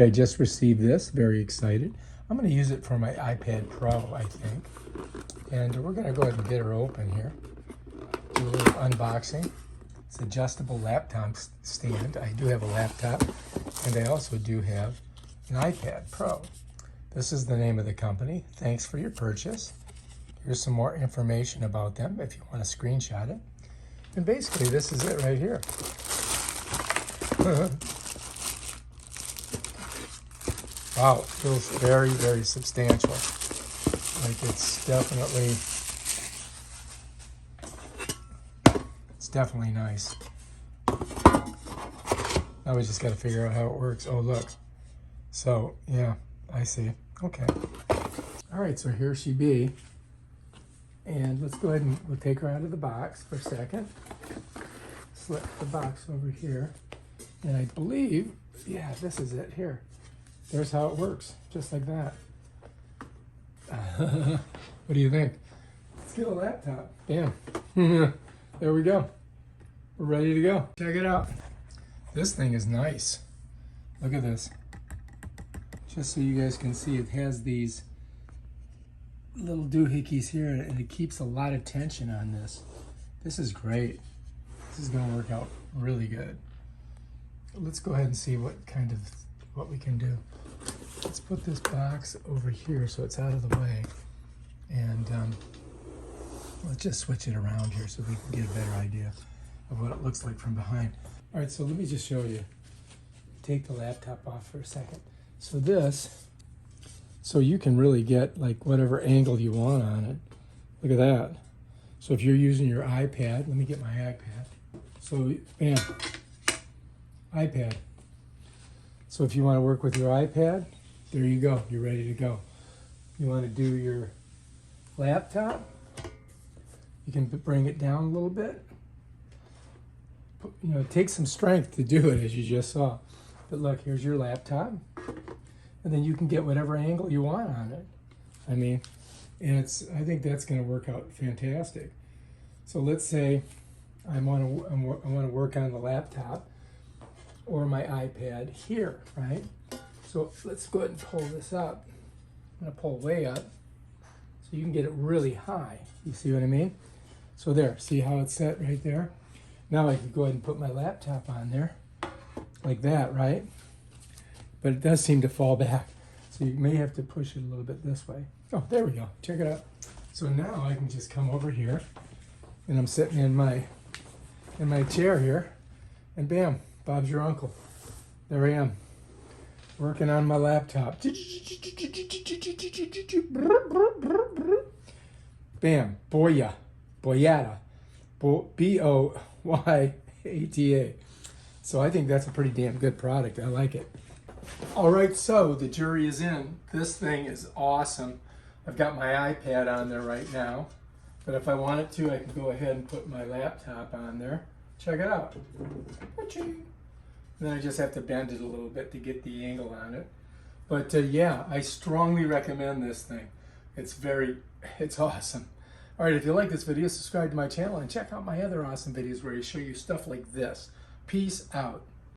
I just received this, very excited. I'm going to use it for my iPad Pro, I think. And we're going to go ahead and get her open here. Do a little unboxing. It's an adjustable laptop stand. I do have a laptop, and I also do have an iPad Pro. This is the name of the company. Thanks for your purchase. Here's some more information about them if you want to screenshot it. And basically, this is it right here. Wow, it feels very, very substantial. Like it's definitely nice. Now we just got to figure out how it works. Oh, look. So, yeah, I see. Okay. All right, so here she be. And let's go ahead and we'll take her out of the box for a second. Slip the box over here. And I believe, yeah, this is it here. There's how it works, just like that. What do you think? Let's get a laptop. Bam. There we go. We're ready to go. Check it out. This thing is nice. Look at this. Just so you guys can see, it has these little doohickeys here, and it keeps a lot of tension on this. This is great. This is going to work out really good. Let's go ahead and see what we can do. Let's put this box over here so it's out of the way, and let's just switch it around here so we can get a better idea of what it looks like from behind. All right, so let me just show you. Take the laptop off for a second. So you can really get like whatever angle you want on it. Look at that. So if you're using your iPad, let me get my iPad. So bam, iPad. So if you want to work with your iPad, there you go. You're ready to go. You want to do your laptop, you can bring it down a little bit. You know, it takes some strength to do it, as you just saw. But look, here's your laptop. And then you can get whatever angle you want on it. I mean, and I think that's going to work out fantastic. So let's say I want to work on the laptop or my iPad here, right? So let's go ahead and pull this up. I'm going to pull way up so you can get it really high. You see what I mean? So there, see how it's set right there? Now I can go ahead and put my laptop on there like that, right? But it does seem to fall back. So you may have to push it a little bit this way. Oh, there we go. Check it out. So now I can just come over here, and I'm sitting in my chair here, and bam, Bob's your uncle. There I am, working on my laptop. Bam, BoYata, B-O-Y-A-T-A. So I think that's a pretty damn good product. I like it. All right, so the jury is in. This thing is awesome. I've got my iPad on there right now, but if I wanted to, I can go ahead and put my laptop on there. Check it out. And then I just have to bend it a little bit to get the angle on it. But yeah, I strongly recommend this thing. It's awesome. All right, if you like this video, subscribe to my channel and check out my other awesome videos where I show you stuff like this. Peace out.